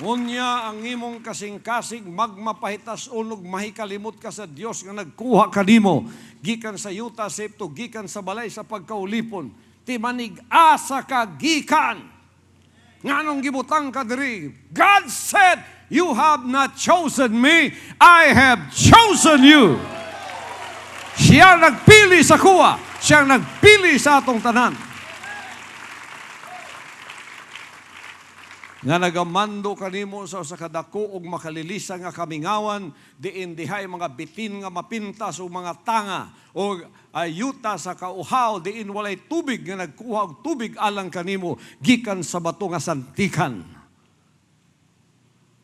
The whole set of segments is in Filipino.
Ngunya ang imong kasing-kasing magmapahitas unog mahikalimot ka sa Dios nga nagkuha kanimo gikan sa yuta sa Egipto, gikan sa balay sa pagkaulipon. Ti manig-asa ka gikan. Nganong gibutang ka diri? God said, "You have not chosen me, I have chosen you." Siya nagpili sa kuha, siya nagpili sa atong tanan. Nga nagamando kanimo sa kadako og makalilisa nga kamingawan, diin dihay mga bitin nga mapintas o mga tanga o ayuta sa kauhaw, diin walay tubig nga nagkuha og tubig alang kanimo gikan sa bato nga santikan.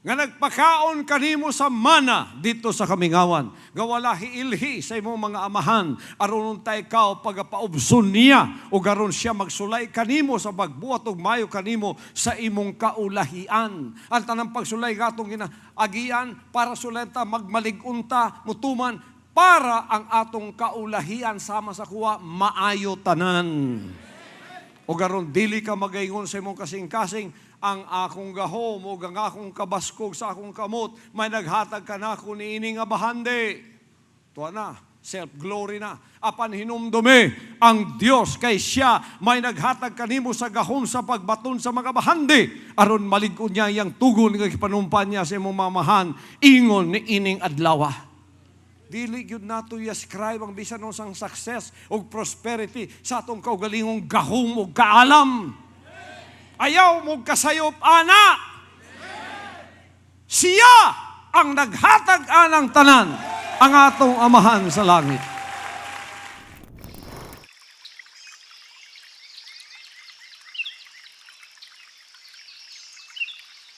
Nga nagpakaon kanimo sa mana dito sa kamingawan, nga wala hiilhi sa imong mga amahan, aron tay ikaw pagapaubson niya, o garon siya magsulay kanimo sa pagbuhat og mayo kanimo sa imong kaulahian. Ang tanang pagsulay gatong ginaagian, para sulenta magmaligunta, mutuman, para ang atong kaulahian sama sa kuwa, maayo tanan. O garon dili ka magaingon sa imong kasing-kasing, ang akong gahom o ang akong kabaskog sa akong kamot, may naghatag ka na ako ni ini nga bahande. Tuwa na, self-glory na. Apan hinumdumi ang Dios kay siya may naghatag kanimo sa gahom sa pagbaton sa mga bahande. Aron malig-on niya yung tugon nga ipanumpan niya sa imong mamahan, ingon ni ining adlawa. Dili gyud nato i-ascribe ang bisan sang success o prosperity sa atong kaugalingong gahom o kaalam. Ayaw mo kasayop, ana. Siya ang naghatag anang tanan, ang atong amahan sa langit.